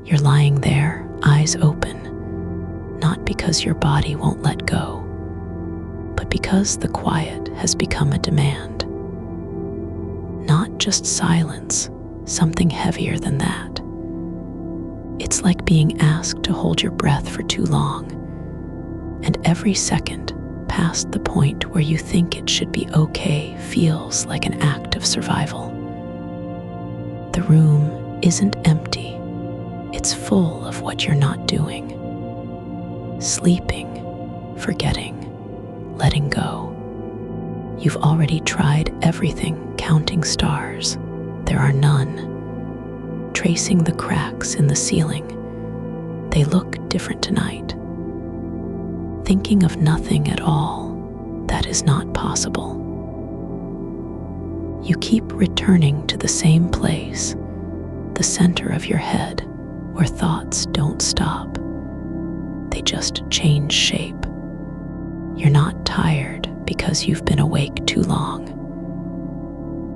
You're lying there, eyes open, not because your body won't let go, but because the quiet has become a demand. Not just silence, something heavier than that. It's like being asked to hold your breath for too long, and every second past the point where you think it should be okay feels like an act of survival. The room isn't empty, it's full of what you're not doing. Sleeping, forgetting, letting go. You've already tried everything, counting stars. There are none. Tracing the cracks in the ceiling. They look different tonight. Thinking of nothing at all. That is not possible. You keep returning to the same place, the center of your head, where thoughts don't stop. They just change shape. You're not tired because you've been awake too long.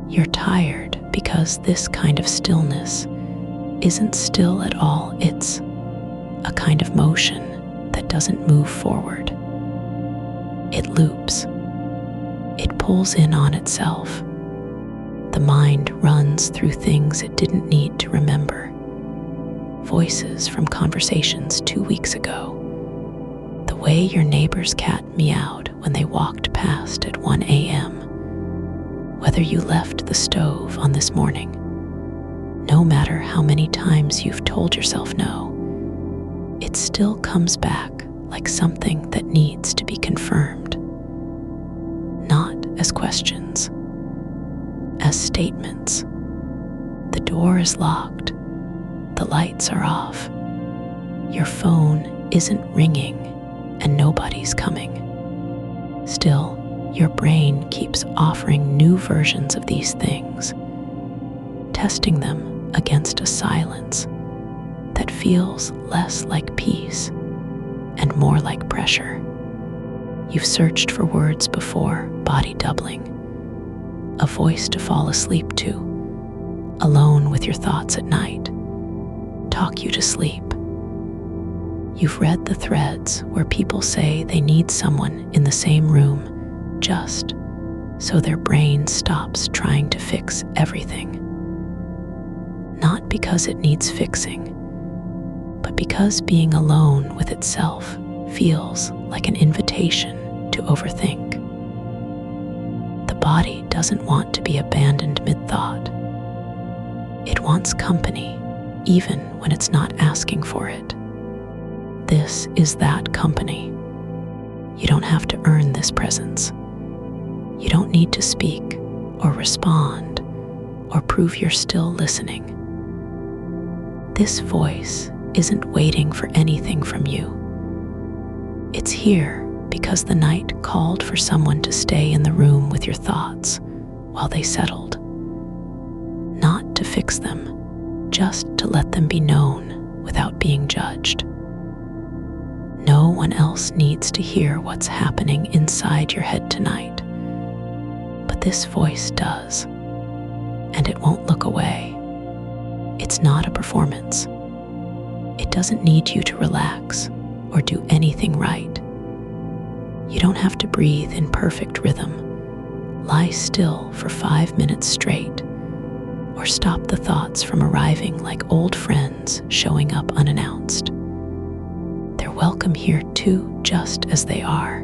You're tired because this kind of stillness isn't still at all. It's a kind of motion that doesn't move forward. It loops. It pulls in on itself. The mind runs through things it didn't need to remember. Voices from conversations 2 weeks ago. The way your neighbor's cat meowed when they walked past at 1 a.m. Whether you left the stove on this morning. No matter how many times you've told yourself no, it still comes back like something that needs to be confirmed. Not as questions, as statements. The door is locked. The lights are off. Your phone isn't ringing and nobody's coming. Still, your brain keeps offering new versions of these things, testing them against a silence that feels less like peace and more like pressure. You've searched for words before, body doubling, a voice to fall asleep to, alone with your thoughts at night, talk you to sleep. You've read the threads where people say they need someone in the same room just so their brain stops trying to fix everything. Not because it needs fixing, but because being alone with itself feels like an invitation to overthink. The body doesn't want to be abandoned mid-thought. It wants company, even when it's not asking for it. This is that company. You don't have to earn this presence. You don't need to speak or respond or prove you're still listening. This voice isn't waiting for anything from you. It's here because the night called for someone to stay in the room with your thoughts while they settled. Not to fix them, just to let them be known without being judged. No one else needs to hear what's happening inside your head tonight. But this voice does, and it won't look away. It's not a performance. It doesn't need you to relax or do anything right. You don't have to breathe in perfect rhythm, lie still for 5 minutes straight, or stop the thoughts from arriving like old friends showing up unannounced. They're welcome here too, just as they are.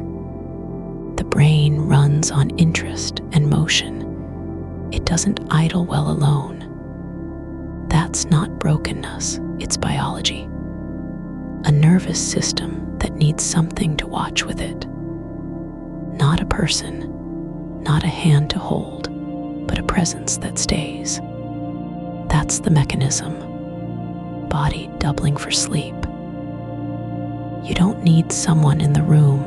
The brain runs on interest and motion. It doesn't idle well alone. That's not brokenness, it's biology. A nervous system that needs something to watch with it. Not a person, not a hand to hold, but a presence that stays. That's the mechanism. Body doubling for sleep. You don't need someone in the room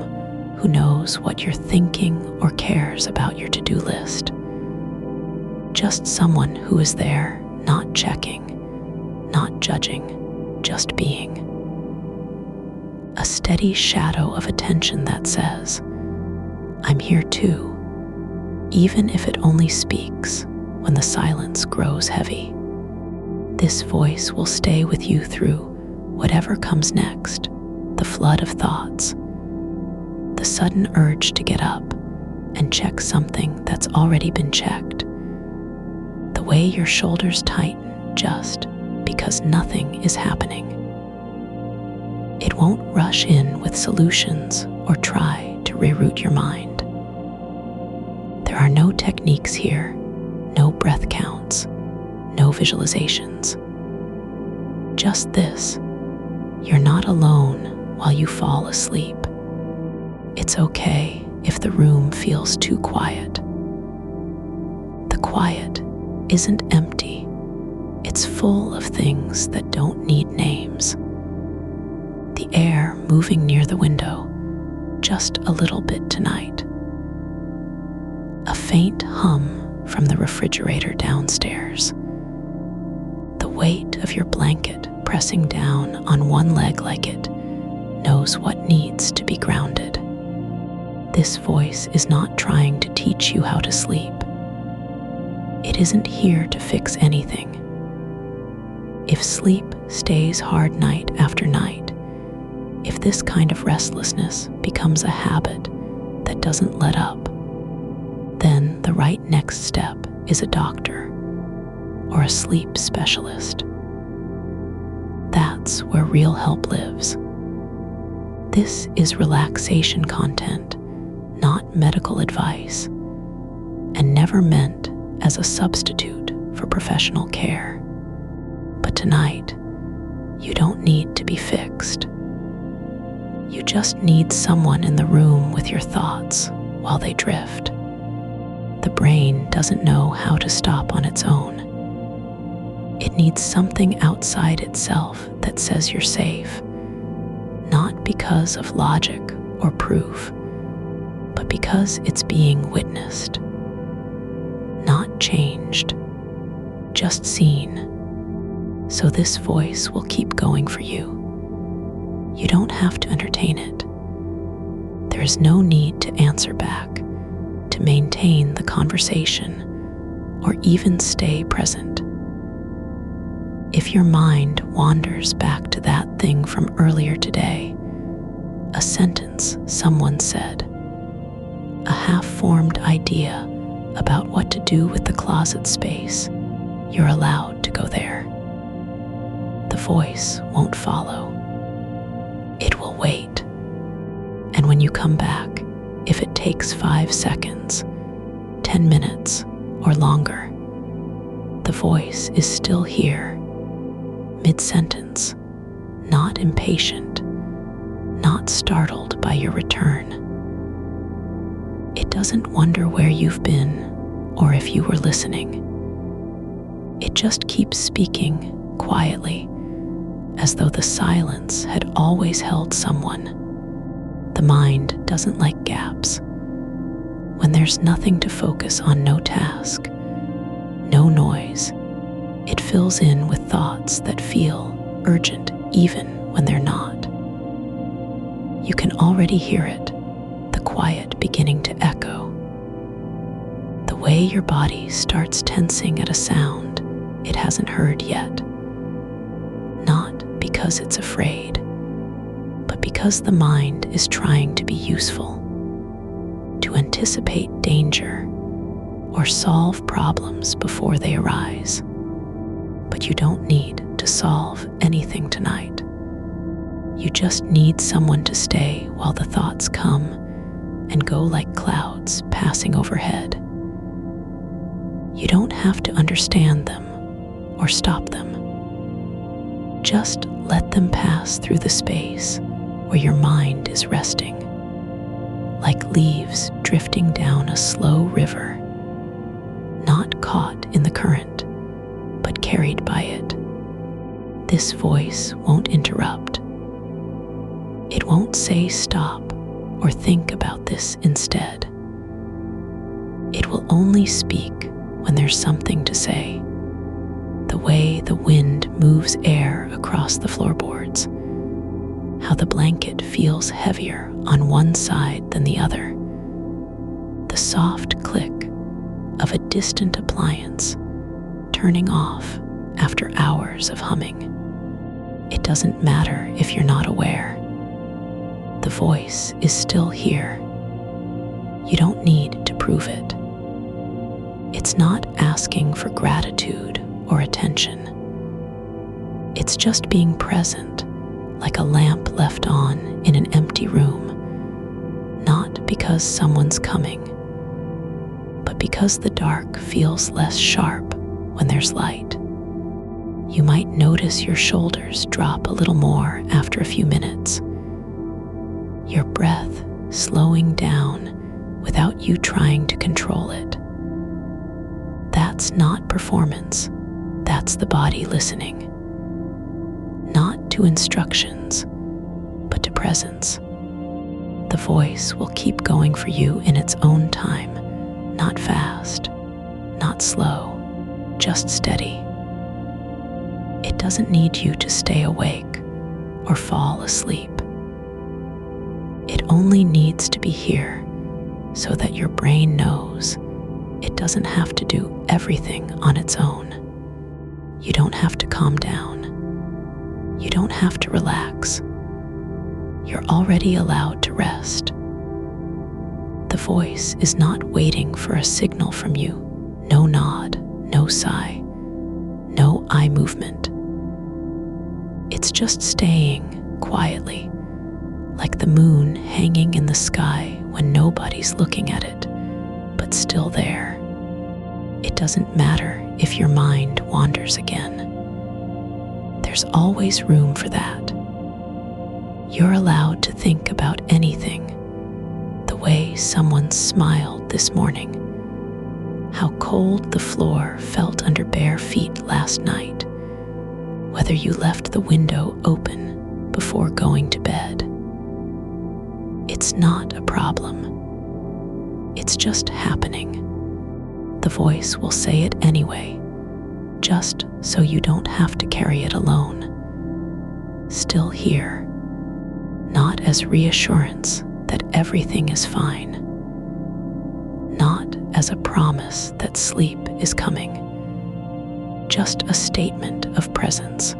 who knows what you're thinking or cares about your to-do list. Just someone who is there, not checking, not judging, just being. A steady shadow of attention that says, I'm here too, even if it only speaks when the silence grows heavy. This voice will stay with you through whatever comes next, the flood of thoughts, the sudden urge to get up and check something that's already been checked, the way your shoulders tighten just because nothing is happening. It won't rush in with solutions or try to reroute your mind. There are no techniques here, no breath counts, no visualizations. Just this: you're not alone while you fall asleep. It's okay if the room feels too quiet. The quiet isn't empty. It's full of things that don't need names. The air moving near the window, just a little bit tonight. A faint hum from the refrigerator downstairs. The weight of your blanket pressing down on one leg like it knows what needs to be grounded. This voice is not trying to teach you how to sleep. It isn't here to fix anything. If sleep stays hard night after night, if this kind of restlessness becomes a habit that doesn't let up, then the right next step is a doctor or a sleep specialist. That's where real help lives. This is relaxation content, not medical advice, and never meant as a substitute for professional care. But tonight, you don't need to be fixed. You just need someone in the room with your thoughts while they drift. The brain doesn't know how to stop on its own. It needs something outside itself that says you're safe, not because of logic or proof, but because it's being witnessed. Not changed, just seen. So this voice will keep going for you. You don't have to entertain it. There is no need to answer back, to maintain the conversation, or even stay present. If your mind wanders back to that thing from earlier today, a sentence someone said, a half-formed idea about what to do with the closet space, you're allowed to go there. The voice won't follow. It will wait. And when you come back, if it takes 5 seconds, 10 minutes, or longer, the voice is still here, mid-sentence, not impatient, not startled by your return. It doesn't wonder where you've been or if you were listening. It just keeps speaking quietly, as though the silence had always held someone. The mind doesn't like gaps. When there's nothing to focus on, no task, no noise, it fills in with thoughts that feel urgent even when they're not. You can already hear it, the quiet beginning to echo. The way your body starts tensing at a sound it hasn't heard yet. Not because it's afraid, but because the mind is trying to be useful, to anticipate danger or solve problems before they arise. But you don't need to solve anything tonight. You just need someone to stay while the thoughts come and go like clouds passing overhead. You don't have to understand them or stop them. Just let them pass through the space where your mind is resting, like leaves drifting down a slow river, not caught in the current, but carried by it. This voice won't interrupt. It won't say stop or think about this instead. It will only speak when there's something to say. The way the wind moves air across the floorboards, how the blanket feels heavier on one side than the other, the soft click of a distant appliance turning off after hours of humming. It doesn't matter if you're not aware. The voice is still here. You don't need to prove it. It's not asking for gratitude or attention. It's just being present, like a lamp left on in an empty room, not because someone's coming, but because the dark feels less sharp when there's light. You might notice your shoulders drop a little more after a few minutes, your breath slowing down without you trying to control it. That's not performance, that's the body listening. Not to instructions, but to presence. The voice will keep going for you in its own time, not fast, not slow, just steady. It doesn't need you to stay awake or fall asleep. It only needs to be here so that your brain knows it doesn't have to do everything on its own. You don't have to calm down. You don't have to relax. You're already allowed to rest. The voice is not waiting for a signal from you. No nod, no sigh, no eye movement. It's just staying quietly, like the moon hanging in the sky when nobody's looking at it, but still there. It doesn't matter if your mind wanders again. There's always room for that. You're allowed to think about anything. The way someone smiled this morning, how cold the floor felt under bare feet last night, whether you left the window open before going to bed. It's not a problem. It's just happening. The voice will say it anyway, just so you don't have to carry it alone. Still here, not as reassurance that everything is fine, not as a promise that sleep is coming, just a statement of presence,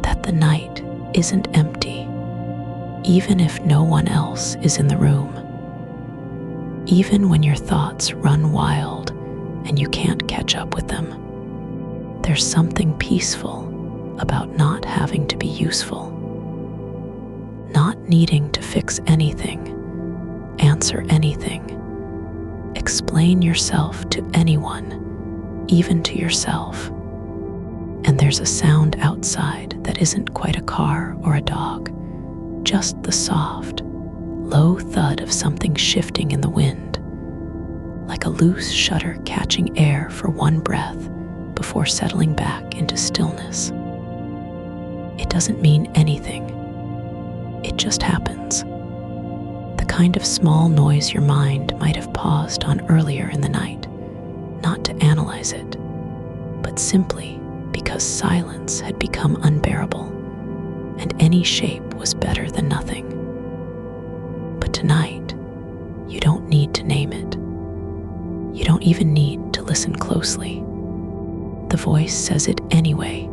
that the night isn't empty, even if no one else is in the room. Even when your thoughts run wild and you can't catch up with them, there's something peaceful about not having to be useful, not needing to fix anything, answer anything, explain yourself to anyone, even to yourself. And there's a sound outside that isn't quite a car or a dog, just the soft, low thud of something shifting in the wind, like a loose shutter catching air for one breath before settling back into stillness. It doesn't mean anything. It just happens. The kind of small noise your mind might have paused on earlier in the night, not to analyze it, but simply because silence had become unbearable, and any shape was better than nothing. But tonight, you don't need to name it. You don't even need to listen closely. The voice says it anyway,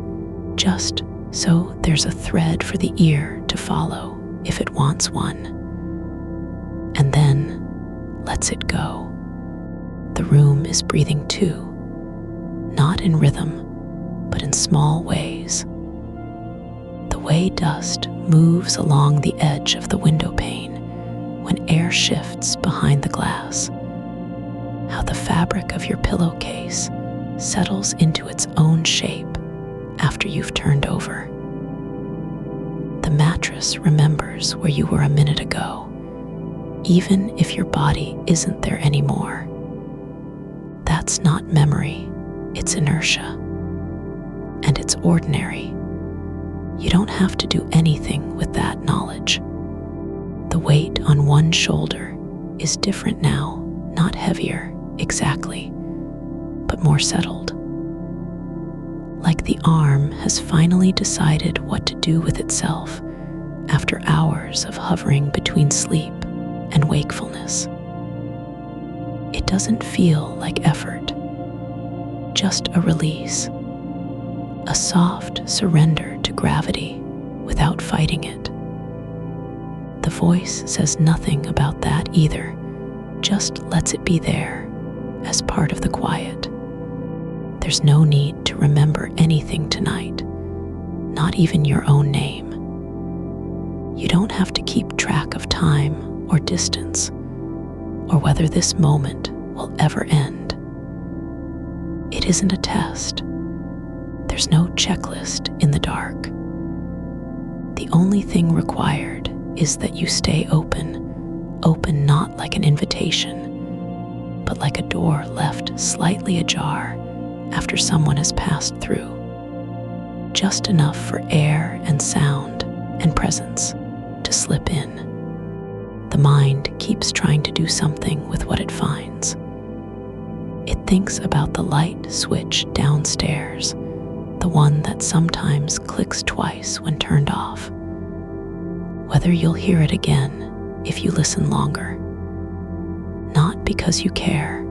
just so there's a thread for the ear to follow if it wants one. And then lets it go. The room is breathing too, not in rhythm, but in small ways. The way dust moves along the edge of the window pane when air shifts behind the glass, how the fabric of your pillowcase settles into its own shape after you've turned over. The mattress remembers where you were a minute ago, even if your body isn't there anymore. That's not memory, it's inertia. And it's ordinary. You don't have to do anything with that knowledge. The weight on one shoulder is different now, not heavier, exactly, but more settled. Like the arm has finally decided what to do with itself after hours of hovering between sleep and wakefulness. It doesn't feel like effort, just a release, a soft surrender to gravity without fighting it. The voice says nothing about that either, just lets it be there as part of the quiet. There's no need to remember anything tonight, not even your own name. You don't have to keep track of time or distance, or whether this moment will ever end. It isn't a test. There's no checklist in the dark. The only thing required is that you stay open not like an invitation, but like a door left slightly ajar after someone has passed through. Just enough for air and sound and presence to slip in. The mind keeps trying to do something with what it finds. It thinks about the light switch downstairs, the one that sometimes clicks twice when turned off. Whether you'll hear it again if you listen longer. Not because you care,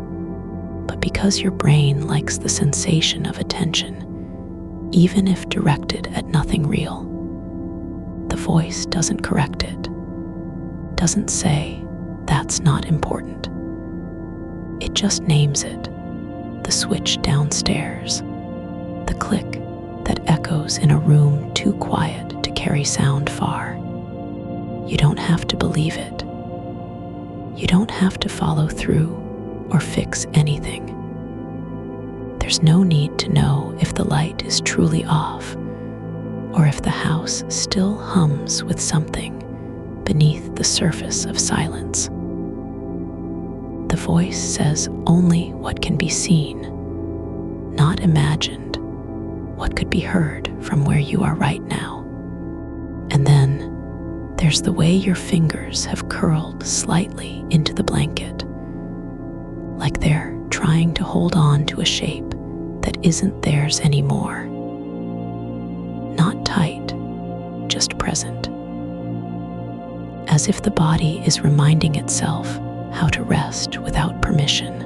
but because your brain likes the sensation of attention, even if directed at nothing real. The voice doesn't correct it, doesn't say, "That's not important." It just names it, the switch downstairs, the click that echoes in a room too quiet to carry sound far. You don't have to believe it. You don't have to follow through or fix anything. There's no need to know if the light is truly off or if the house still hums with something beneath the surface of silence. The voice says only what can be seen, not imagined, what could be heard from where you are right now. And then there's the way your fingers have curled slightly into the blanket, like they're trying to hold on to a shape that isn't theirs anymore. Not tight, just present. As if the body is reminding itself how to rest without permission.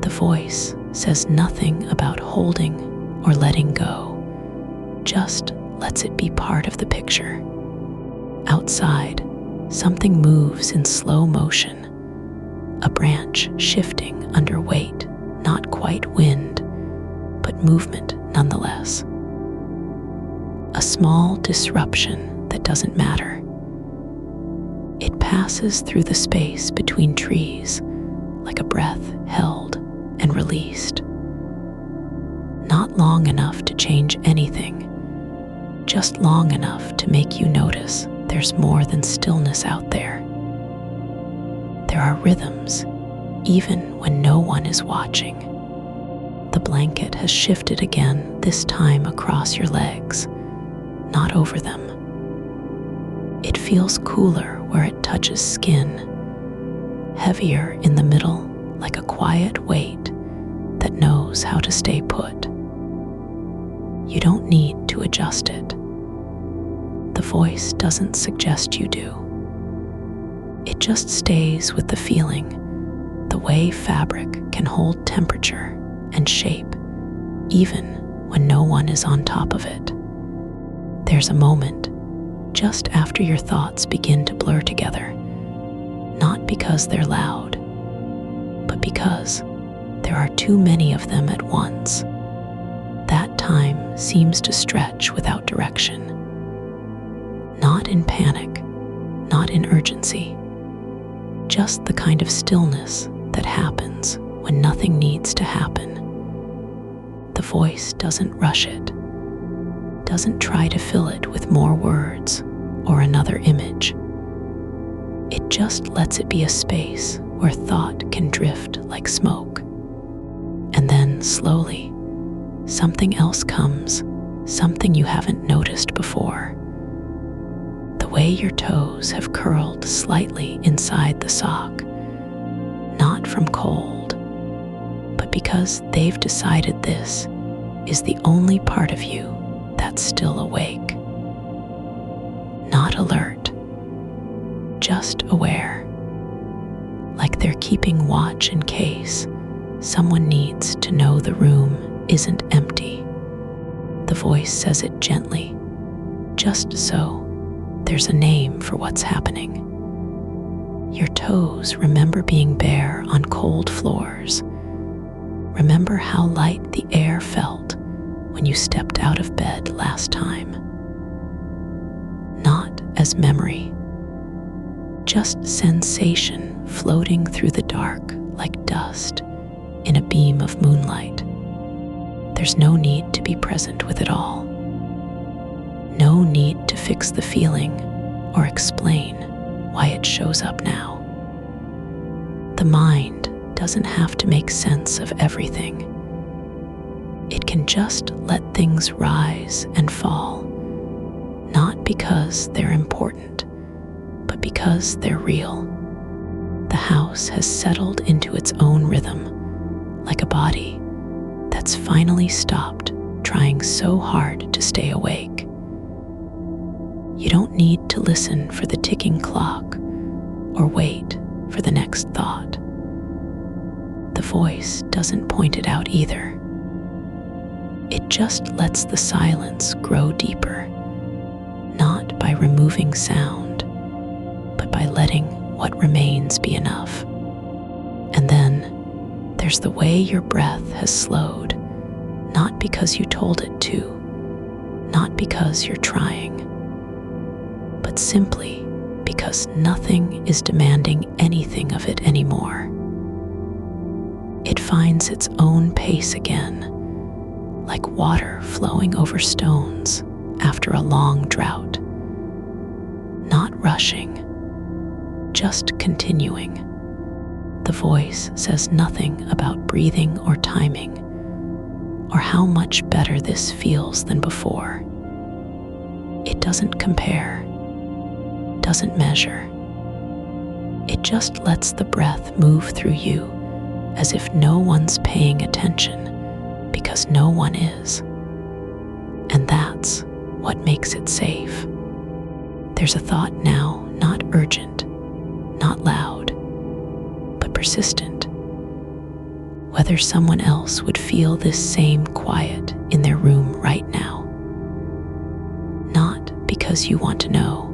The voice says nothing about holding or letting go, just lets it be part of the picture. Outside, something moves in slow motion, a branch shifting under weight, not quite wind, but movement nonetheless. A small disruption that doesn't matter. It passes through the space between trees like a breath held and released. Not long enough to change anything, just long enough to make you notice there's more than stillness out there. There are rhythms, even when no one is watching. The blanket has shifted again, this time across your legs, not over them. It feels cooler where it touches skin, heavier in the middle, like a quiet weight that knows how to stay put. You don't need to adjust it. The voice doesn't suggest you do. It just stays with the feeling, the way fabric can hold temperature and shape, even when no one is on top of it. There's a moment just after your thoughts begin to blur together, not because they're loud, but because there are too many of them at once. That time seems to stretch without direction. Not in panic, not in urgency, just the kind of stillness that happens when nothing needs to happen. The voice doesn't rush it, doesn't try to fill it with more words or another image. It just lets it be a space where thought can drift like smoke. And then slowly, something else comes, something you haven't noticed before. The way your toes have curled slightly inside the sock, not from cold, but because they've decided this is the only part of you that's still awake. Not alert, just aware, like they're keeping watch in case someone needs to know the room isn't empty. voice says it gently, just so there's a name for what's happening. Your toes remember being bare on cold floors. Remember how light the air felt when you stepped out of bed last time. Not as memory, just sensation floating through the dark like dust in a beam of moonlight. There's no need to be present with it all. No need to fix the feeling or explain why it shows up now. The mind doesn't have to make sense of everything. It can just let things rise and fall, not because they're important, but because they're real. The house has settled into its own rhythm, like a body that's finally stopped trying so hard to stay awake. You don't need to listen for the ticking clock or wait for the next thought. The voice doesn't point it out either. It just lets the silence grow deeper, not by removing sound, but by letting what remains be enough. And then there's the way your breath has slowed, not because you told it to, not because you're trying, but simply because nothing is demanding anything of it anymore. It finds its own pace again, like water flowing over stones after a long drought. Not rushing, just continuing. The voice says nothing about breathing or timing, or how much better this feels than before. It doesn't compare, doesn't measure. It just lets the breath move through you as if no one's paying attention, because no one is. And that's what makes it safe. There's a thought now, not urgent, not loud, but persistent. Whether someone else would feel this same quiet in their room right now. Not because you want to know,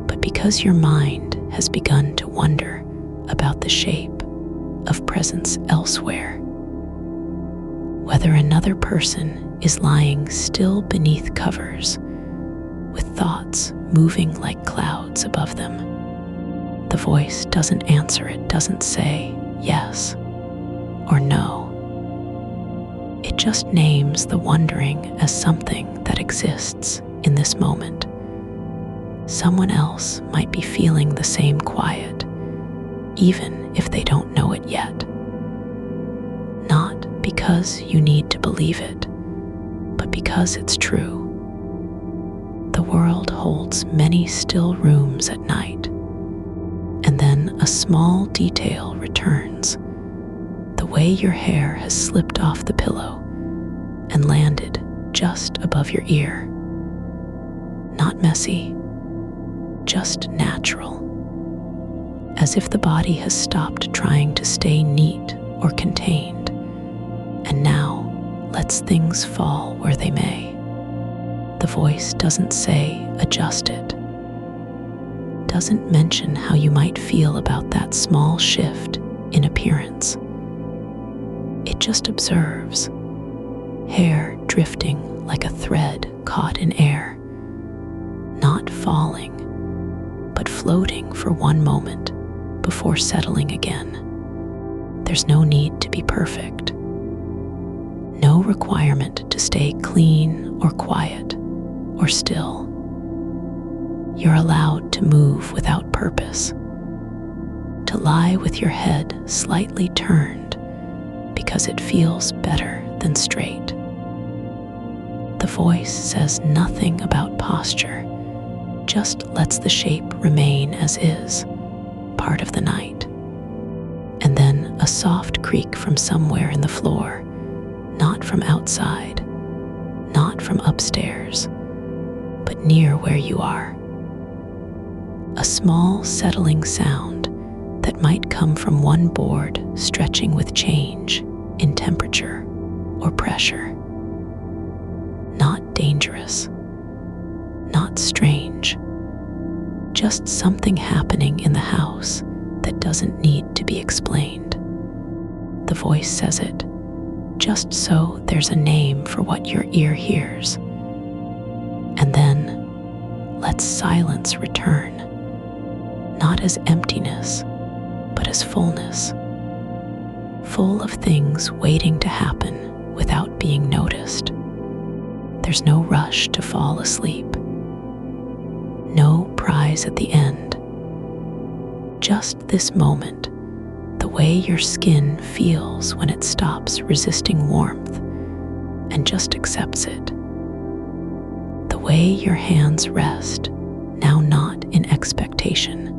but because your mind has begun to wonder about the shape of presence elsewhere. Whether another person is lying still beneath covers, with thoughts moving like clouds above them. The voice doesn't answer it, doesn't say yes or no. It just names the wondering as something that exists in this moment. Someone else might be feeling the same quiet, even if they don't know it yet. Not because you need to believe it, but because it's true. The world holds many still rooms at night, and then a small detail returns. The way your hair has slipped off the pillow and landed just above your ear. Not messy, just natural. As if the body has stopped trying to stay neat or contained, and now lets things fall where they may. The voice doesn't say, adjust it. Doesn't mention how you might feel about that small shift in appearance. It just observes, hair drifting like a thread caught in air, not falling, but floating for one moment before settling again. There's no need to be perfect. No requirement to stay clean or quiet or still. You're allowed to move without purpose, to lie with your head slightly turned because it feels better than straight. The voice says nothing about posture, just lets the shape remain as is, part of the night. And then a soft creak from somewhere in the floor, not from outside, not from upstairs, but near where you are. A small settling sound that might come from one board stretching with change in temperature or pressure. dangerous, not strange, just something happening in the house that doesn't need to be explained. The voice says it, just so there's a name for what your ear hears. And then lets silence return, not as emptiness, but as fullness, full of things waiting to happen without being noticed. There's no rush to fall asleep, no prize at the end, just this moment, the way your skin feels when it stops resisting warmth and just accepts it. The way your hands rest, now not in expectation,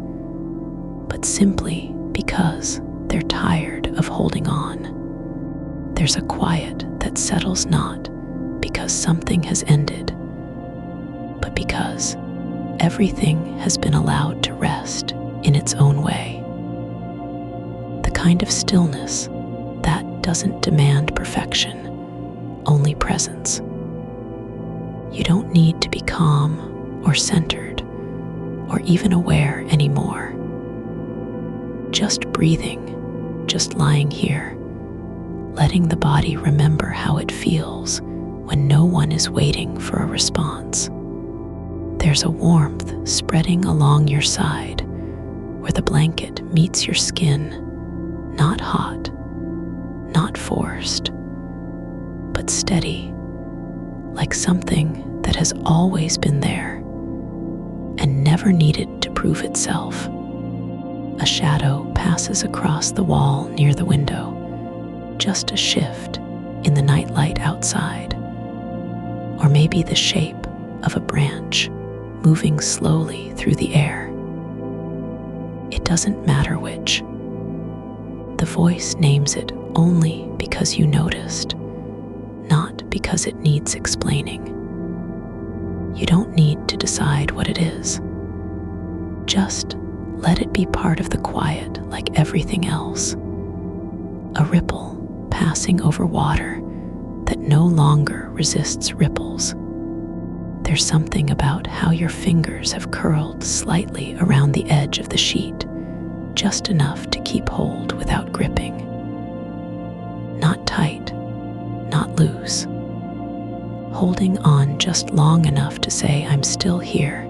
but simply because they're tired of holding on. There's a quiet that settles not because something has ended, but because everything has been allowed to rest in its own way. The kind of stillness that doesn't demand perfection, only presence. You don't need to be calm or centered or even aware anymore. Just breathing, just lying here, letting the body remember how it feels when no one is waiting for a response. There's a warmth spreading along your side where the blanket meets your skin, not hot, not forced, but steady, like something that has always been there and never needed to prove itself. A shadow passes across the wall near the window, just a shift in the nightlight outside, or maybe the shape of a branch moving slowly through the air. It doesn't matter which. The voice names it only because you noticed, not because it needs explaining. You don't need to decide what it is. Just let it be part of the quiet like everything else. A ripple passing over water that no longer resists ripples. There's something about how your fingers have curled slightly around the edge of the sheet, just enough to keep hold without gripping. Not tight, not loose. Holding on just long enough to say, I'm still here,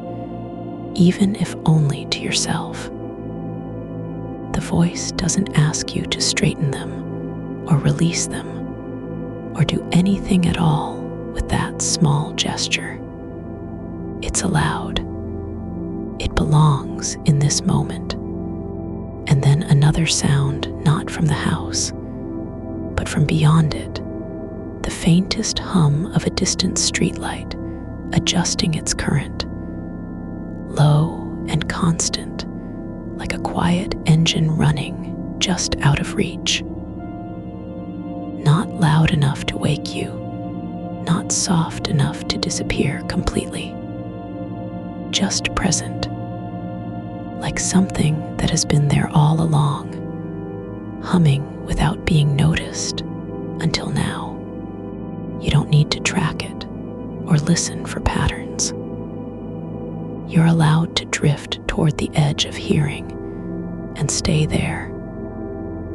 even if only to yourself. The voice doesn't ask you to straighten them or release them or do anything at all with that small gesture. It's allowed. It belongs in this moment. And then another sound, not from the house, but from beyond it, the faintest hum of a distant streetlight adjusting its current, low and constant, like a quiet engine running just out of reach. Not loud enough to wake you, not soft enough to disappear completely. Just present, like something that has been there all along, humming without being noticed until now. You don't need to track it or listen for patterns. You're allowed to drift toward the edge of hearing and stay there,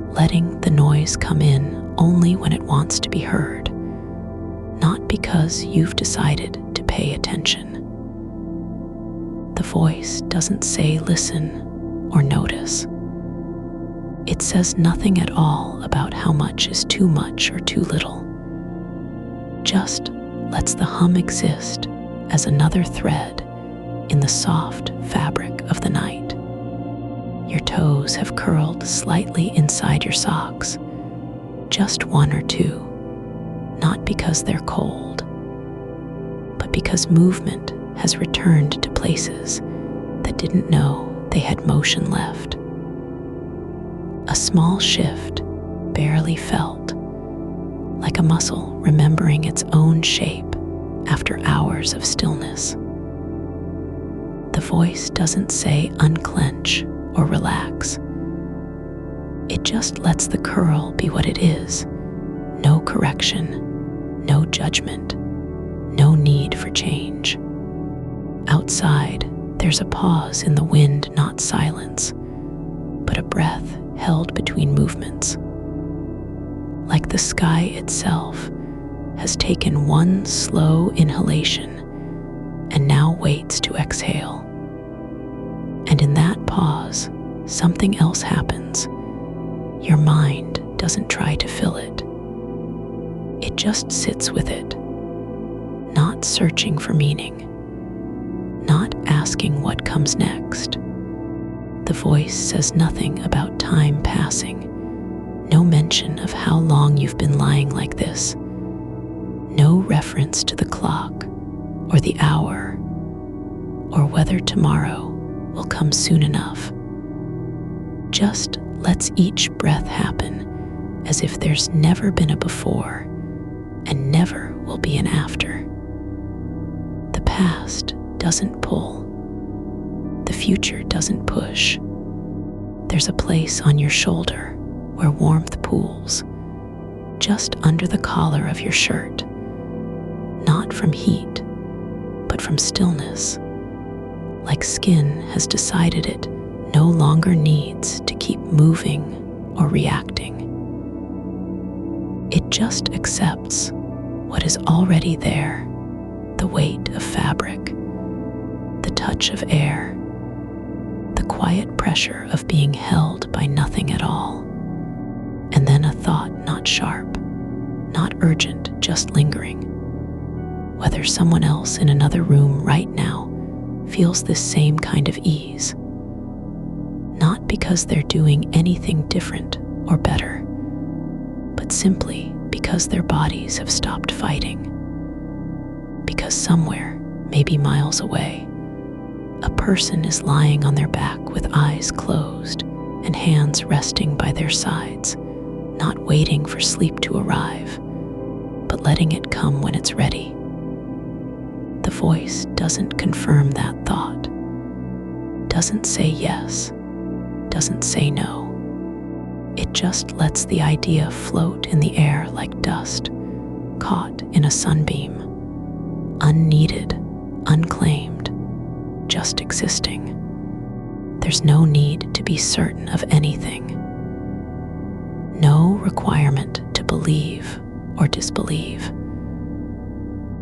letting the noise come in only when it wants to be heard, not because you've decided to pay attention. The voice doesn't say listen or notice. It says nothing at all about how much is too much or too little. Just lets the hum exist as another thread in the soft fabric of the night. Your toes have curled slightly inside your socks, just one or two, not because they're cold, but because movement has returned to places that didn't know they had motion left. A small shift, barely felt, like a muscle remembering its own shape after hours of stillness. The voice doesn't say unclench or relax. It just lets the curl be what it is. No correction, no judgment, no need outside, there's a pause in the wind, not silence, but a breath held between movements. Like the sky itself has taken one slow inhalation and now waits to exhale. And in that pause, something else happens. Your mind doesn't try to fill it. It just sits with it, not searching for meaning, not asking what comes next. The voice says nothing about time passing, no mention of how long you've been lying like this, no reference to the clock or the hour or whether tomorrow will come soon enough. Just lets each breath happen as if there's never been a before and never will be an after. The past doesn't pull. The future doesn't push. There's a place on your shoulder where warmth pools, just under the collar of your shirt, not from heat, but from stillness, like skin has decided it no longer needs to keep moving or reacting. It just accepts what is already there, the weight of fabric, the touch of air, the quiet pressure of being held by nothing at all. And then a thought, not sharp, not urgent, just lingering. Whether someone else in another room right now feels this same kind of ease, not because they're doing anything different or better, but simply because their bodies have stopped fighting. Because somewhere, maybe miles away, a person is lying on their back with eyes closed and hands resting by their sides, not waiting for sleep to arrive, but letting it come when it's ready. The voice doesn't confirm that thought, doesn't say yes, doesn't say no. It just lets the idea float in the air like dust, caught in a sunbeam, unneeded, unclaimed, just existing. There's no need to be certain of anything, no requirement to believe or disbelieve.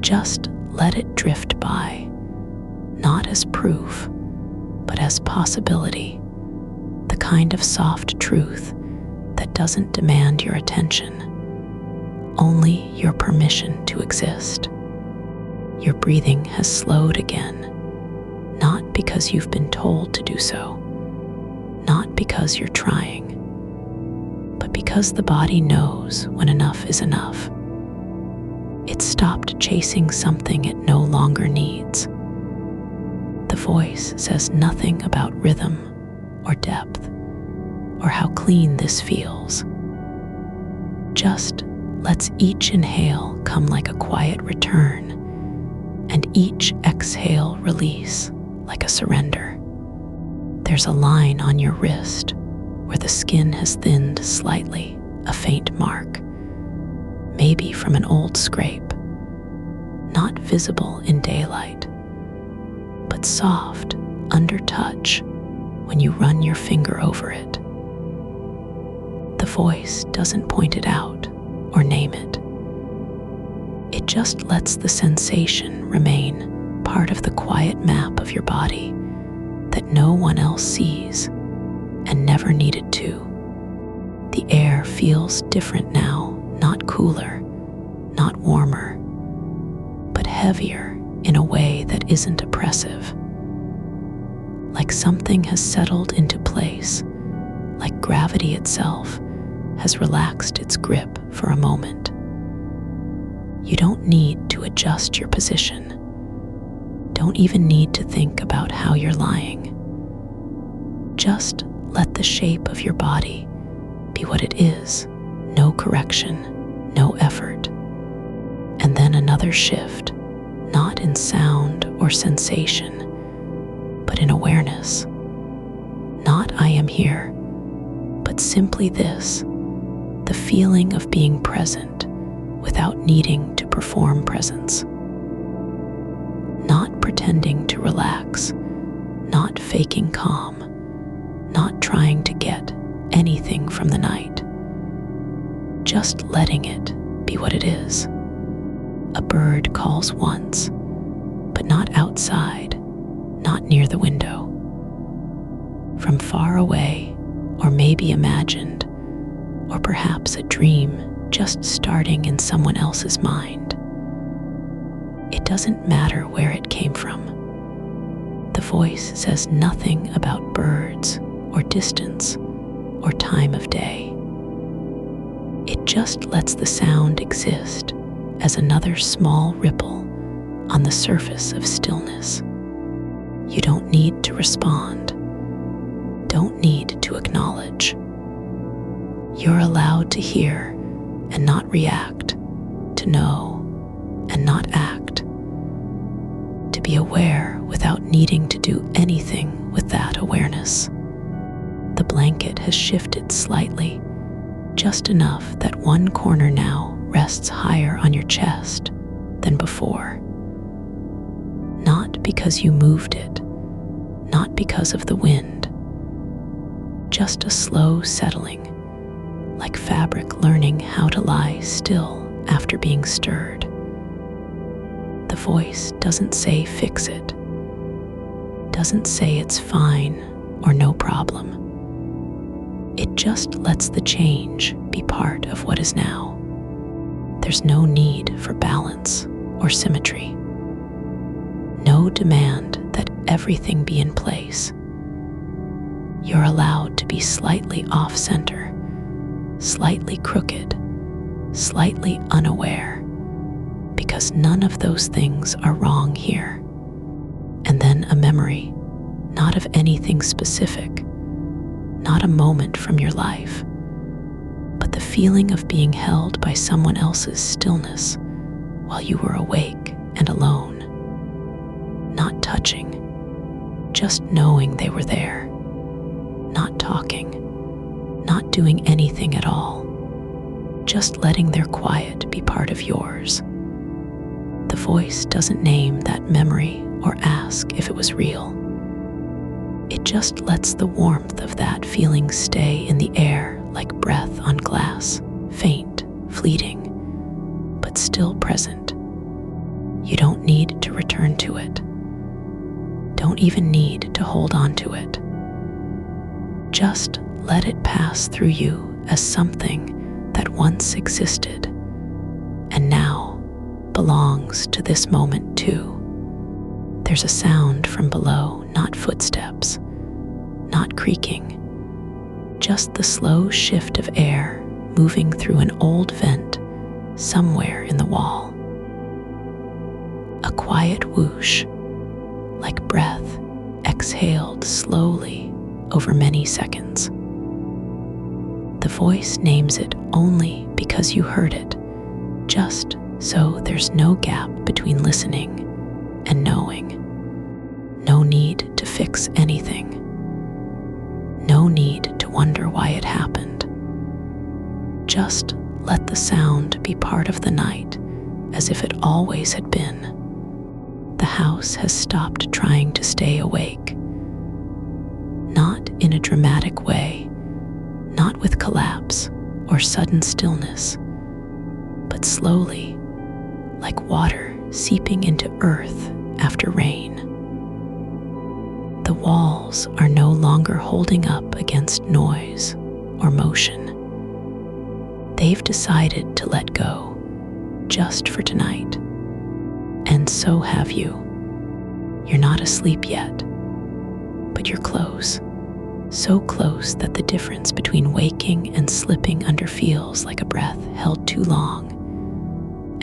Just let it drift by, not as proof, but as possibility, the kind of soft truth that doesn't demand your attention, only your permission to exist. Your breathing has slowed again, not because you've been told to do so, not because you're trying, but because the body knows when enough is enough. It stopped chasing something it no longer needs. The voice says nothing about rhythm or depth or how clean this feels. Just lets each inhale come like a quiet return and each exhale release like a surrender. There's a line on your wrist where the skin has thinned slightly, a faint mark, maybe from an old scrape, not visible in daylight, but soft under touch when you run your finger over it. The voice doesn't point it out or name it. It just lets the sensation remain part of the quiet map of your body that no one else sees and never needed to. The air feels different now, not cooler, not warmer, but heavier in a way that isn't oppressive. Like something has settled into place, like gravity itself has relaxed its grip for a moment. You don't need to adjust your position. Don't even need to think about how you're lying. Just let the shape of your body be what it is, no correction, no effort. And then another shift, not in sound or sensation, but in awareness. Not I am here, but simply this, the feeling of being present without needing to perform presence. Not pretending to relax, faking calm, not trying to get anything from the night. Just letting it be what it is. A bird calls once, but not outside, not near the window. From far away, or maybe imagined, or perhaps a dream just starting in someone else's mind. It doesn't matter where it came from. The voice says nothing about birds or distance or time of day. It just lets the sound exist as another small ripple on the surface of stillness. You don't need to respond, don't need to acknowledge. You're allowed to hear and not react, to know and not act, to be aware without needing to do anything with that awareness. The blanket has shifted slightly, just enough that one corner now rests higher on your chest than before. Not because you moved it, not because of the wind, just a slow settling, like fabric learning how to lie still after being stirred. The voice doesn't say fix it, doesn't say it's fine or no problem. It just lets the change be part of what is now. There's no need for balance or symmetry. No demand that everything be in place. You're allowed to be slightly off-center, slightly crooked, slightly unaware, because none of those things are wrong here. And then a memory, not of anything specific, not a moment from your life, but the feeling of being held by someone else's stillness while you were awake and alone. Not touching, just knowing they were there. Not talking, not doing anything at all, just letting their quiet be part of yours. The voice doesn't name that memory or ask if it was real. It just lets the warmth of that feeling stay in the air like breath on glass, faint, fleeting, but still present. You don't need to return to it. Don't even need to hold on to it. Just let it pass through you as something that once existed and now belongs to this moment too. There's a sound from below, not footsteps, not creaking, just the slow shift of air moving through an old vent somewhere in the wall. A quiet whoosh, like breath exhaled slowly over many seconds. The voice names it only because you heard it, just so there's no gap between listening and knowing. No need to fix anything. No need to wonder why it happened. Just let the sound be part of the night as if it always had been. The house has stopped trying to stay awake. Not in a dramatic way, not with collapse or sudden stillness, but slowly, like water seeping into earth after rain. The walls are no longer holding up against noise or motion. They've decided to let go just for tonight. And so have you. You're not asleep yet, but you're close. So close that the difference between waking and slipping under feels like a breath held too long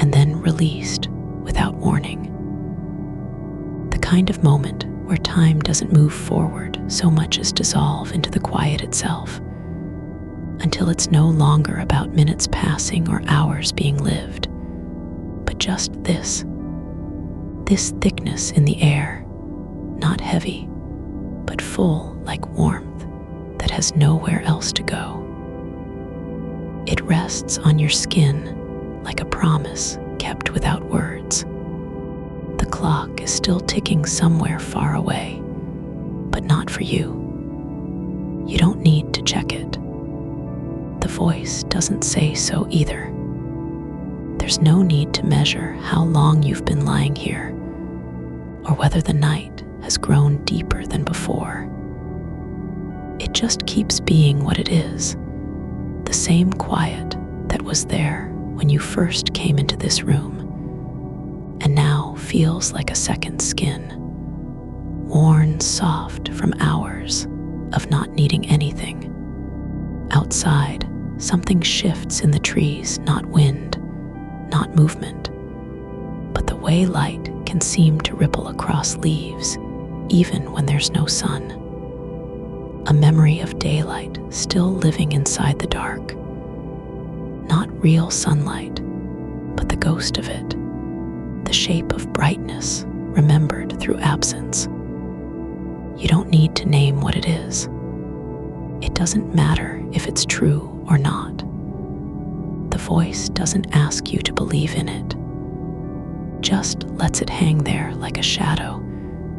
and then released without warning. The kind of moment where time doesn't move forward so much as dissolve into the quiet itself, until it's no longer about minutes passing or hours being lived, but just this thickness in the air, not heavy, but full like warmth that has nowhere else to go. It rests on your skin like a promise kept without words. The clock is still ticking somewhere far away, but but not for you. You don't need to check it. The voice doesn't say so either. There's no need to measure how long you've been lying here, or whether the night has grown deeper than before. It just keeps being what it is, the same quiet that was there when you first came into this room, and now feels like a second skin, worn soft from hours of not needing anything. Outside, something shifts in the trees, not wind, not movement, but the way light can seem to ripple across leaves, even when there's no sun. A memory of daylight still living inside the dark. Not real sunlight, but the ghost of it, the shape of brightness remembered through absence. You don't need to name what it is. It doesn't matter if it's true or not. The voice doesn't ask you to believe in it, just lets it hang there like a shadow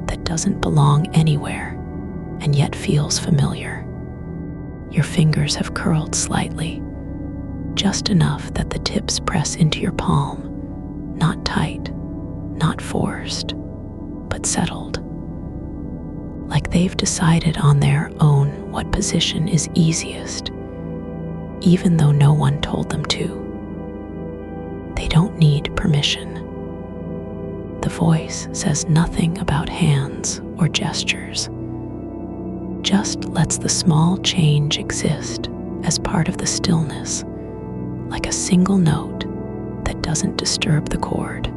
that doesn't belong anywhere and yet feels familiar. Your fingers have curled slightly, just enough that the tips press into your palm, not tight, not forced, but settled. Like they've decided on their own what position is easiest, even though no one told them to. They don't need permission. The voice says nothing about hands or gestures, just lets the small change exist as part of the stillness, like a single note that doesn't disturb the chord.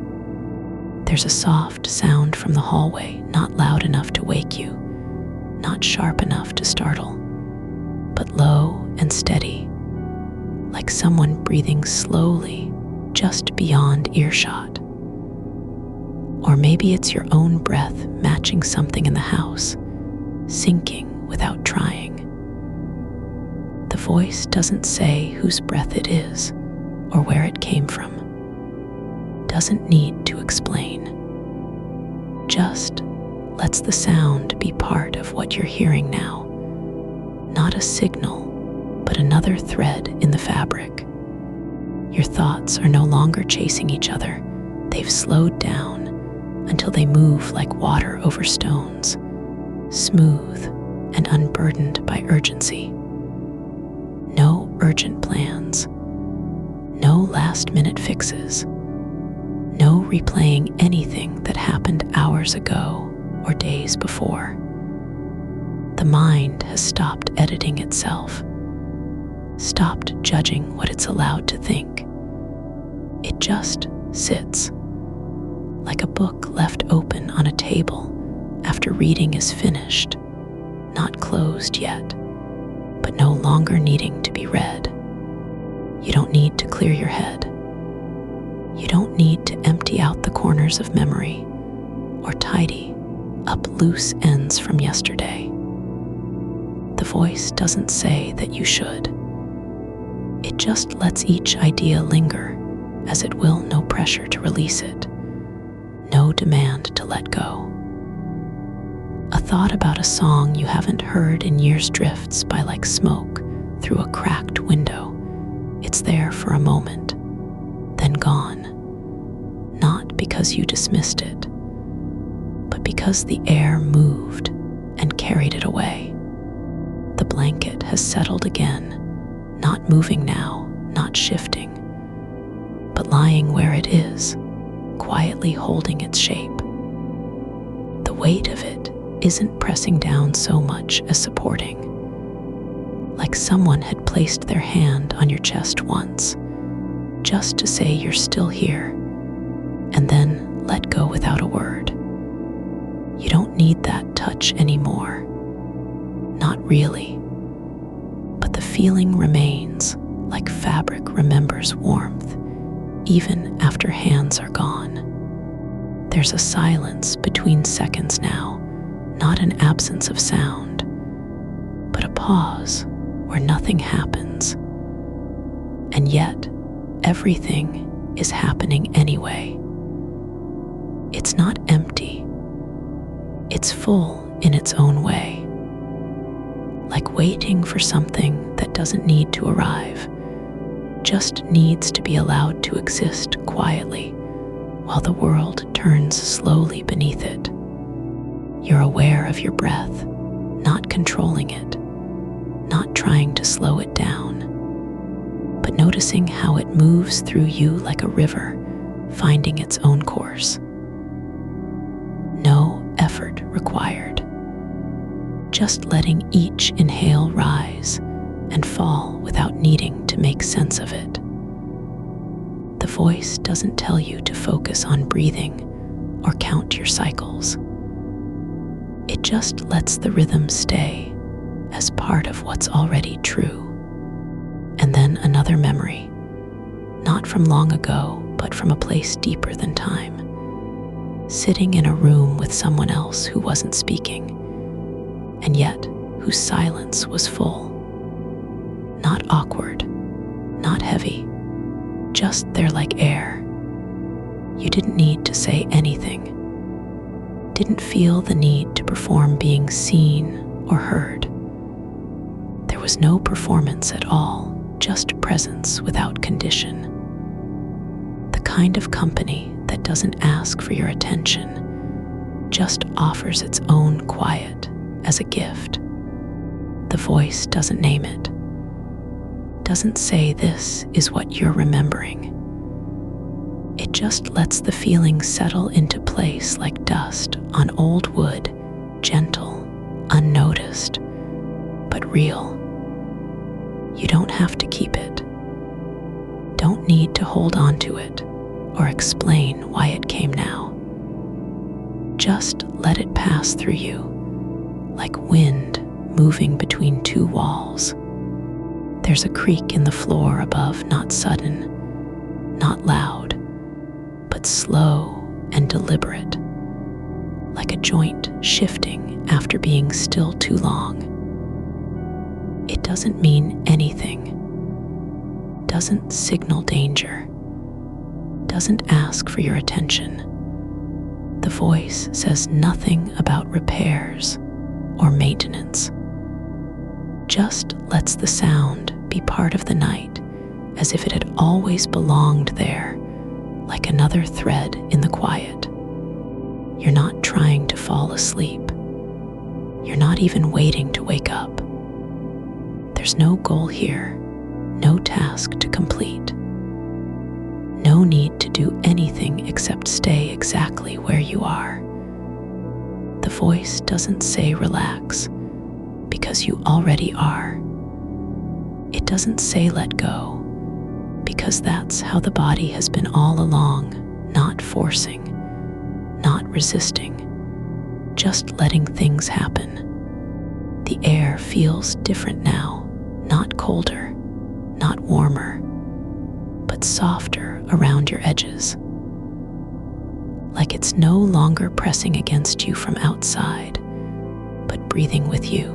There's a soft sound from the hallway, not loud enough to wake you, not sharp enough to startle, but low and steady, like someone breathing slowly just beyond earshot. Or maybe it's your own breath matching something in the house, sinking without trying. The voice doesn't say whose breath it is or where it came from, doesn't need to explain, just lets the sound be part of what you're hearing now, not a signal, but another thread in the fabric. Your thoughts are no longer chasing each other. They've slowed down until they move like water over stones, smooth and unburdened by urgency. No urgent plans, no last-minute fixes, no replaying anything that happened hours ago or days before. The mind has stopped editing itself, stopped judging what it's allowed to think. It just sits, like a book left open on a table after reading is finished, not closed yet, but no longer needing to be read. You don't need to clear your head. You don't need to empty out the corners of memory or tidy up loose ends from yesterday. The voice doesn't say that you should. It just lets each idea linger, as it will no pressure to release it, no demand to let go. A thought about a song you haven't heard in years drifts by like smoke through a cracked window. It's there for a moment, then gone. Not because you dismissed it, but because the air moved and carried it away. The blanket has settled again, not moving now, not shifting, but lying where it is, quietly holding its shape. The weight of it isn't pressing down so much as supporting, like someone had placed their hand on your chest once, just to say you're still here, and then let go without a word. You don't need that touch anymore. Not really. But the feeling remains, like fabric remembers warmth, even after hands are gone. There's a silence between seconds now, not an absence of sound, but a pause where nothing happens. And yet, everything is happening anyway. It's not empty. It's full in its own way, like waiting for something that doesn't need to arrive, just needs to be allowed to exist quietly while the world turns slowly beneath it. You're aware of your breath, not controlling it, not trying to slow it down, but noticing how it moves through you like a river, finding its own course. No effort required, just letting each inhale rise and fall without needing to make sense of it. The voice doesn't tell you to focus on breathing or count your cycles. It just lets the rhythm stay as part of what's already true. And then another memory, not from long ago, but from a place deeper than time, sitting in a room with someone else who wasn't speaking, and yet whose silence was full. Not awkward, not heavy, just there like air. You didn't need to say anything, didn't feel the need to perform being seen or heard. There was no performance at all, just presence without condition. The kind of company that doesn't ask for your attention, just offers its own quiet as a gift. The voice doesn't name it, doesn't say this is what you're remembering. It just lets the feeling settle into place like dust on old wood, gentle, unnoticed, but real. You don't have to keep it. Don't need to hold on to it or explain why it came now. Just let it pass through you, like wind moving between two walls. There's a creak in the floor above, not sudden, not loud, but slow and deliberate, like a joint shifting after being still too long. It doesn't mean anything, doesn't signal danger, doesn't ask for your attention. The voice says nothing about repairs or maintenance, just lets the sound be part of the night as if it had always belonged there, like another thread in the quiet. You're not trying to fall asleep. You're not even waiting to wake up. There's no goal here, no task to complete. No need to do anything except stay exactly where you are. The voice doesn't say relax, because you already are. It doesn't say let go, because that's how the body has been all along, not forcing, not resisting, just letting things happen. The air feels different now, not colder, not warmer, but softer around your edges. Like it's no longer pressing against you from outside, but breathing with you.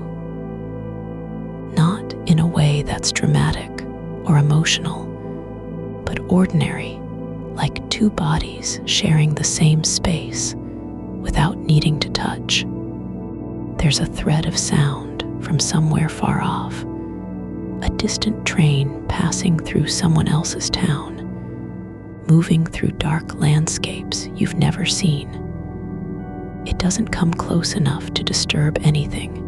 Not in a way that's dramatic or emotional, but ordinary, like two bodies sharing the same space without needing to touch. There's a thread of sound from somewhere far off, a distant train passing through someone else's town, moving through dark landscapes you've never seen. It doesn't come close enough to disturb anything,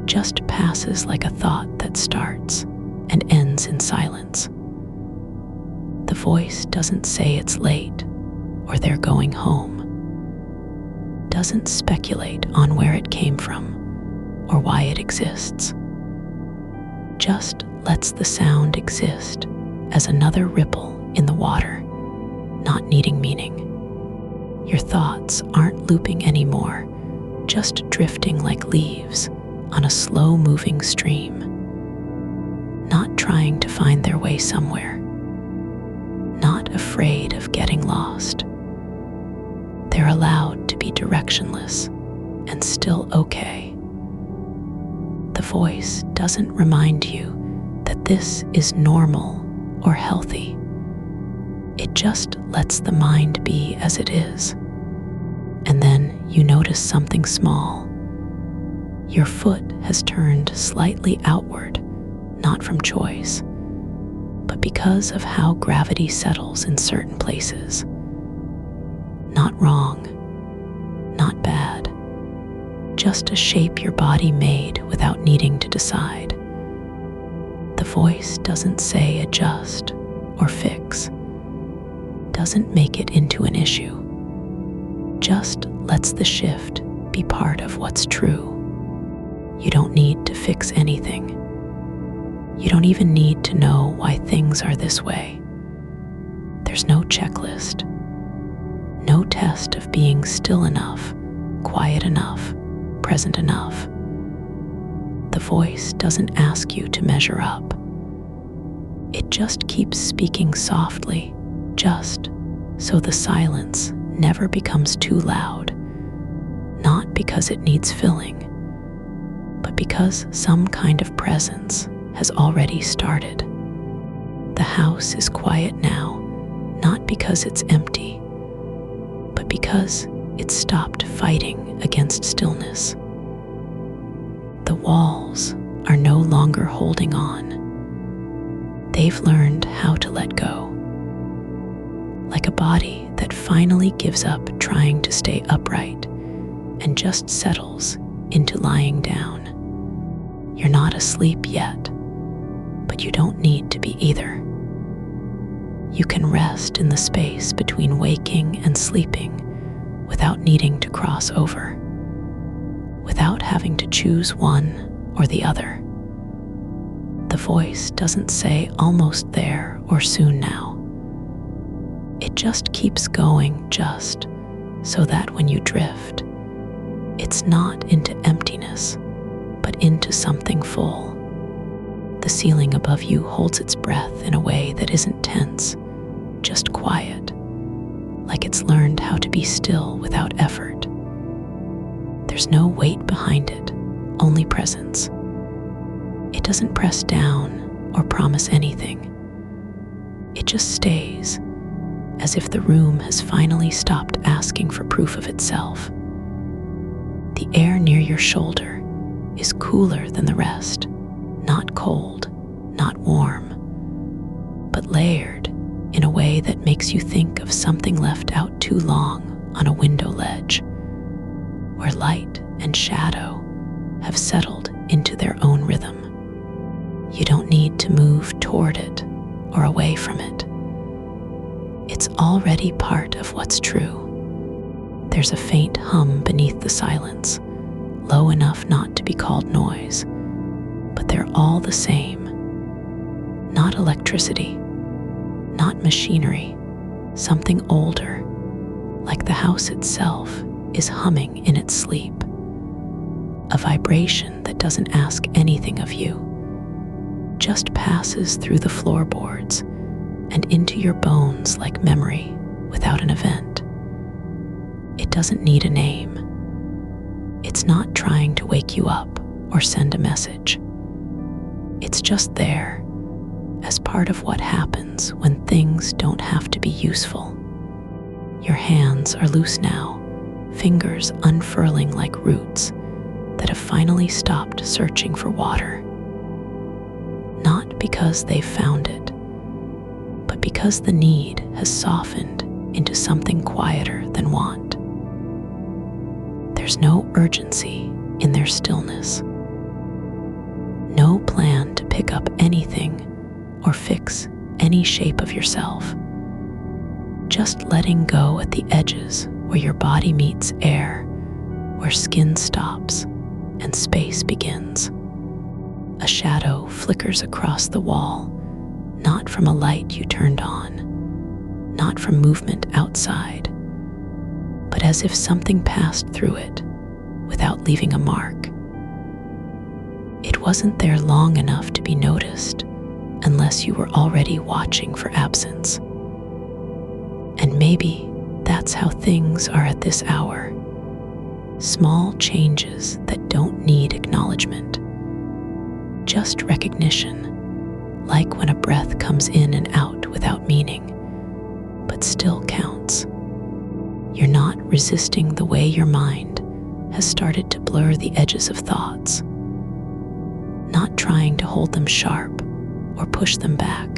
just passes like a thought that starts and ends in silence. The voice doesn't say it's late or they're going home, doesn't speculate on where it came from or why it exists. Just lets the sound exist as another ripple in the water, not needing meaning. Your thoughts aren't looping anymore, just drifting like leaves on a slow-moving stream, not trying to find their way somewhere, not afraid of getting lost. They're allowed to be directionless and still okay. The voice doesn't remind you that this is normal or healthy. It just lets the mind be as it is. And then you notice something small. Your foot has turned slightly outward, not from choice, but because of how gravity settles in certain places. Not wrong, not bad, just a shape your body made without needing to decide. The voice doesn't say adjust or fix, doesn't make it into an issue, just lets the shift be part of what's true. You don't need to fix anything. You don't even need to know why things are this way. There's no checklist, no test of being still enough, quiet enough, present enough. The voice doesn't ask you to measure up. It just keeps speaking softly, just so the silence never becomes too loud, not because it needs filling, but because some kind of presence has already started. The house is quiet now, not because it's empty, but because it stopped fighting against stillness. The walls are no longer holding on. They've learned how to let go. Like a body that finally gives up trying to stay upright and just settles into lying down. You're not asleep yet, but you don't need to be either. You can rest in the space between waking and sleeping without needing to cross over, without having to choose one or the other. The voice doesn't say almost there or soon now. It just keeps going, just so that when you drift, it's not into emptiness, but into something full. The ceiling above you holds its breath in a way that isn't tense, just quiet, like it's learned how to be still without effort. There's no weight behind it, only presence. It doesn't press down or promise anything. It just stays, as if the room has finally stopped asking for proof of itself. The air near your shoulder is cooler than the rest, not cold, not warm, but layered in a way that makes you think of something left out too long on a window ledge, where light and shadow have settled into their own rhythm. You don't need to move toward it or away from it. It's already part of what's true. There's a faint hum beneath the silence, low enough not to be called noise, but they're all the same. Not electricity, not machinery, something older, like the house itself is humming in its sleep. A vibration that doesn't ask anything of you, just passes through the floorboards and into your bones like memory without an event. It doesn't need a name. It's not trying to wake you up or send a message. It's just there, as part of what happens when things don't have to be useful. Your hands are loose now, fingers unfurling like roots that have finally stopped searching for water. Not because they've found it, but because the need has softened into something quieter than want. There's no urgency in their stillness. No plan to pick up anything or fix any shape of yourself. Just letting go at the edges where your body meets air, where skin stops and space begins. A shadow flickers across the wall, not from a light you turned on, not from movement outside, but as if something passed through it without leaving a mark. It wasn't there long enough to be noticed unless you were already watching for absence. And maybe that's how things are at this hour. Small changes that don't need acknowledgement. Just recognition, like when a breath comes in and out without meaning, but still counts. You're not resisting the way your mind has started to blur the edges of thoughts, not trying to hold them sharp or push them back.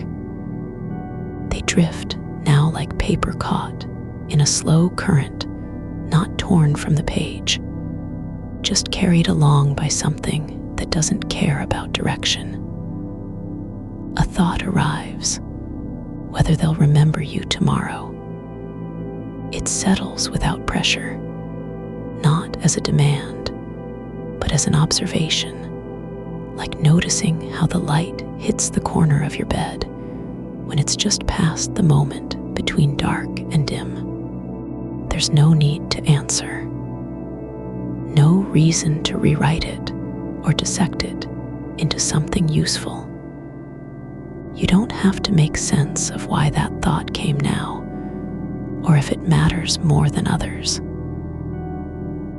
They drift now like paper caught in a slow current, not torn from the page, just carried along by something that doesn't care about direction. A thought arrives, whether they'll remember you tomorrow. It settles without pressure, not as a demand, but as an observation, like noticing how the light hits the corner of your bed when it's just past the moment between dark and dim. There's no need to answer, no reason to rewrite it or dissect it into something useful. You don't have to make sense of why that thought came now, or if it matters more than others.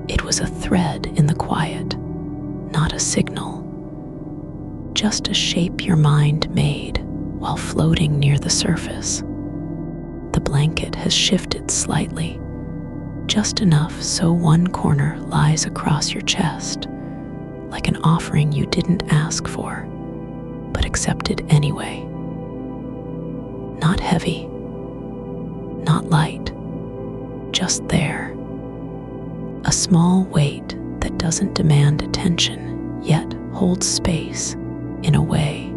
It was a thread in the quiet, not a signal, just a shape your mind made while floating near the surface. The blanket has shifted slightly, just enough so one corner lies across your chest, like an offering you didn't ask for, but accepted anyway. Not heavy, not light, just there. A small weight that doesn't demand attention, yet holds space in a way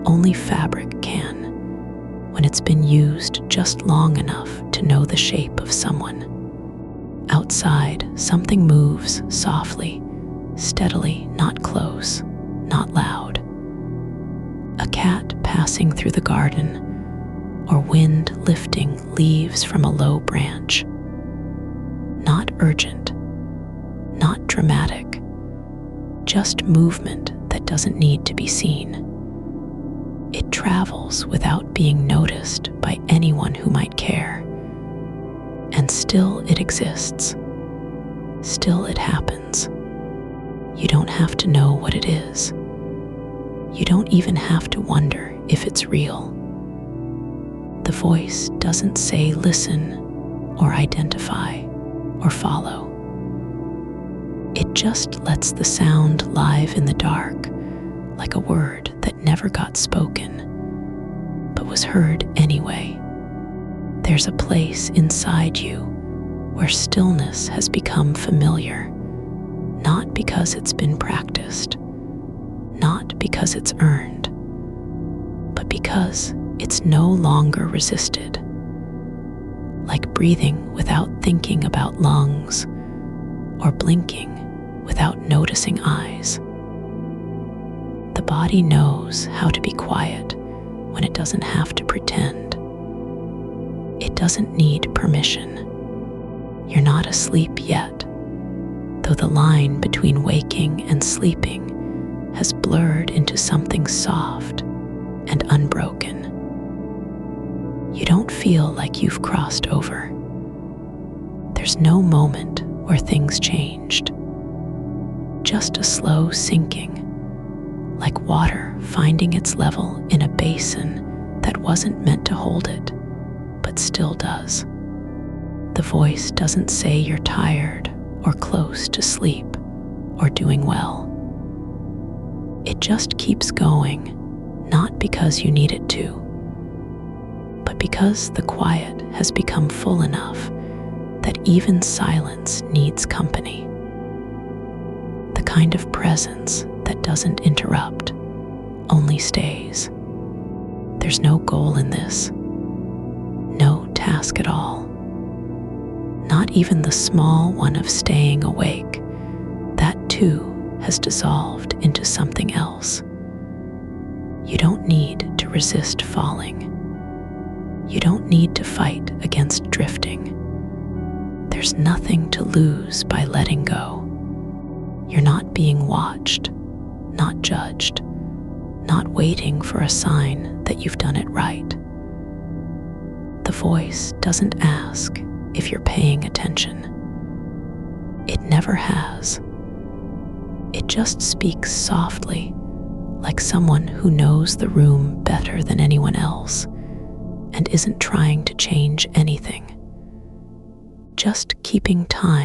only fabric can, when it's been used just long enough to know the shape of someone. Outside, something moves softly, steadily, not close, not loud. A cat passing through the garden, or wind lifting leaves from a low branch. Not urgent, not dramatic, just movement that doesn't need to be seen. It travels without being noticed by anyone who might care. And still it exists. Still it happens. You don't have to know what it is. You don't even have to wonder if it's real. The voice doesn't say listen or identify or follow. It just lets the sound live in the dark, like a word that never got spoken, but was heard anyway. There's a place inside you where stillness has become familiar, not because it's been practiced, not because it's earned, but because it's no longer resisted. Like breathing without thinking about lungs, or blinking without noticing eyes. The body knows how to be quiet when it doesn't have to pretend. It doesn't need permission. You're not asleep yet, though the line between waking and sleeping has blurred into something soft and unbroken. You don't feel like you've crossed over. There's no moment where things changed. Just a slow sinking, like water finding its level in a basin that wasn't meant to hold it, but still does. The voice doesn't say you're tired or close to sleep or doing well. It just keeps going, not because you need it to, but because the quiet has become full enough that even silence needs company. The kind of presence that doesn't interrupt, only stays. There's no goal in this, no task at all. Not even the small one of staying awake. That too has dissolved into something else. You don't need to resist falling. You don't need to fight against drifting. There's nothing to lose by letting go. You're not being watched, not judged, not waiting for a sign that you've done it right. The voice doesn't ask if you're paying attention. It never has. It just speaks softly, like someone who knows the room better than anyone else and isn't trying to change anything. just keeping time.